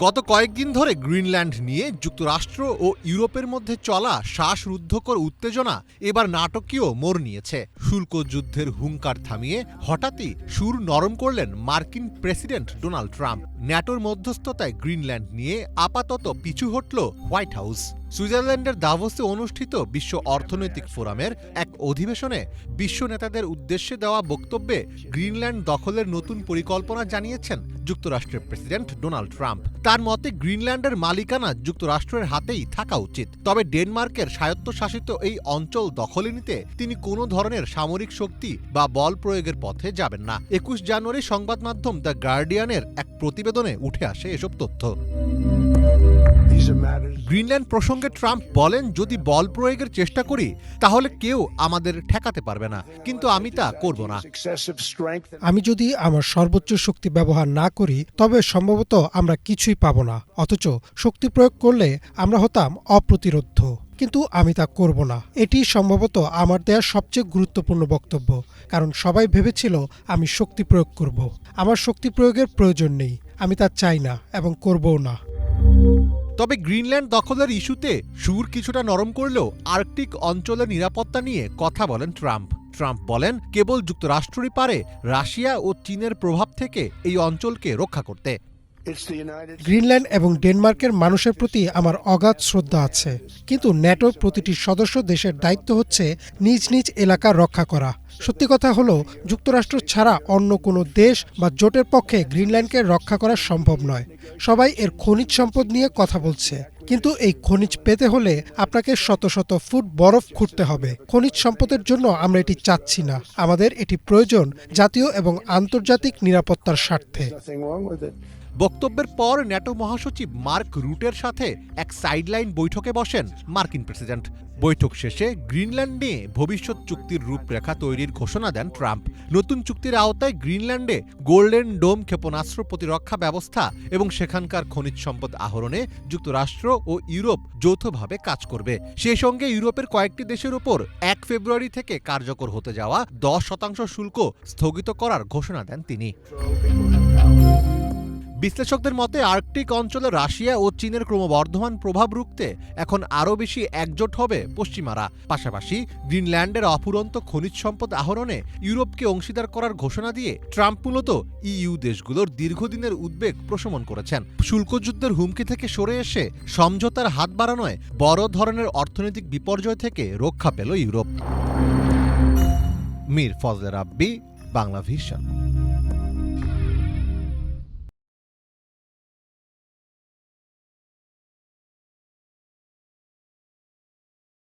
গত কয়েকদিন ধরে গ্রিনল্যান্ড নিয়ে যুক্তরাষ্ট্র ও ইউরোপের মধ্যে চলা শ্বাসরুদ্ধকর উত্তেজনা এবার নাটকীয় মোড় নিয়েছে। শুল্ক যুদ্ধের হুঙ্কার থামিয়ে হঠাৎই সুর নরম করলেন মার্কিন প্রেসিডেন্ট ডোনাল্ড ট্রাম্প। ন্যাটোর মধ্যস্থতায় গ্রিনল্যান্ড নিয়ে আপাতত পিছু হটল হোয়াইট হাউস। সুইজারল্যান্ডের দাভোসে অনুষ্ঠিত বিশ্ব অর্থনৈতিক ফোরামের এক অধিবেশনে বিশ্ব নেতাদের উদ্দেশ্যে দেওয়া বক্তব্যে গ্রিনল্যান্ড দখলের নতুন পরিকল্পনা জানিয়েছেন যুক্তরাষ্ট্রের প্রেসিডেন্ট ডোনাল্ড ট্রাম্প। তার মতে গ্রিনল্যান্ডের মালিকানা যুক্তরাষ্ট্রের হাতেই থাকা উচিত। তবে ডেনমার্কের স্বায়ত্তশাসিত এই অঞ্চল দখলে নিতে তিনি কোনো ধরনের সামরিক শক্তি বা বল প্রয়োগের পথে যাবেন না। ২১ জানুয়ারি সংবাদ মাধ্যম দ্য গার্ডিয়ানের এক প্রতিবেদনে উঠে আসে এসব তথ্য। গ্রিনল্যান্ড প্রসঙ্গে ট্রাম্প বলেন, যদি বল প্রয়োগের চেষ্টা করি তাহলে কেউ আমাদের ঠেকাতে পারবে না, কিন্তু আমি তা করব না। আমি যদি আমার সর্বোচ্চ শক্তি ব্যবহার না করি তবে সম্ভবত আমরা কিছুই পাব না, অথচ শক্তি প্রয়োগ করলে আমরা হতাম অপ্রতিরোধ্য। কিন্তু আমি তা করব না। এটি সম্ভবত আমার দেয়া সবচেয়ে গুরুত্বপূর্ণ বক্তব্য, কারণ সবাই ভেবেছিল আমি শক্তি প্রয়োগ করব। আমার শক্তি প্রয়োগের প্রয়োজন নেই, আমি তা চাই না এবং করবও না। তবে গ্রিনল্যান্ড দখলের ইস্যুতে সুর কিছুটা নরম করলেও আর্কটিক অঞ্চলের নিরাপত্তা নিয়ে কথা বলেন ট্রাম্প। ট্রাম্প বলেন, কেবল যুক্তরাষ্ট্রই পারে রাশিয়া ও চীনের প্রভাব থেকে এই অঞ্চলকে রক্ষা করতে। গ্রিনল্যান্ড এবং ডেনমার্কের মানুষের প্রতি আমার অগাধ শ্রদ্ধা আছে, কিন্তু ন্যাটোর প্রতিটি সদস্য দেশের দায়িত্ব হচ্ছে নিজ নিজ এলাকা রক্ষা করা। সত্যি কথা হলো, যুক্তরাষ্ট্র ছাড়া অন্য কোনো দেশ বা জোটের পক্ষে গ্রিনল্যান্ডকে রক্ষা করা সম্ভব নয়। সবাই এর খনিজ সম্পদ নিয়ে কথা বলছে, কিন্তু এই খনিজ পেতে হলে আপনাকে শত শত ফুট বরফ খুঁড়তে হবে। খনিজ সম্পদের জন্য আমরা এটি চাচ্ছি না, আমাদের এটি প্রয়োজন জাতীয় এবং আন্তর্জাতিক নিরাপত্তার স্বার্থে। বক্তব্যের পর ন্যাটো মহাসচিব মার্ক রুটের সাথে এক সাইডলাইন বৈঠকে বসেন মার্কিন প্রেসিডেন্ট। বৈঠক শেষে গ্রিনল্যান্ড নিয়ে ভবিষ্যৎ চুক্তির রূপরেখা তৈরির ঘোষণা দেন ট্রাম্প। নতুন চুক্তির আওতায় গ্রিনল্যান্ডে গোল্ডেন ডোম ক্ষেপণাস্ত্র প্রতিরক্ষা ব্যবস্থা এবং সেখানকার খনিজ সম্পদ আহরণে যুক্তরাষ্ট্র ও ইউরোপ যৌথভাবে কাজ করবে। সেই সঙ্গে ইউরোপের কয়েকটি দেশের উপর ১ ফেব্রুয়ারি থেকে কার্যকর হতে যাওয়া ১০% শুল্ক স্থগিত করার ঘোষণা দেন তিনি। বিশ্লেষকদের মতে আর্কটিক অঞ্চলে রাশিয়া ও চীনের ক্রমবর্ধমান প্রভাব রুখতে এখন আরও বেশি একজোট হবে পশ্চিমারা। পাশাপাশি গ্রিনল্যান্ডের অফুরন্ত খনিজ সম্পদ আহরণে ইউরোপকে অংশীদার করার ঘোষণা দিয়ে ট্রাম্প মূলত ইইউ দেশগুলোর দীর্ঘদিনের উদ্বেগ প্রশমন করেছেন। শুল্কযুদ্ধের হুমকি থেকে সরে এসে সমঝোতার হাত বাড়ানোয় বড় ধরনের অর্থনৈতিক বিপর্যয় থেকে রক্ষা পেল ইউরোপ। মীর ফজলে রাব্বি, বাংলা ভিশন।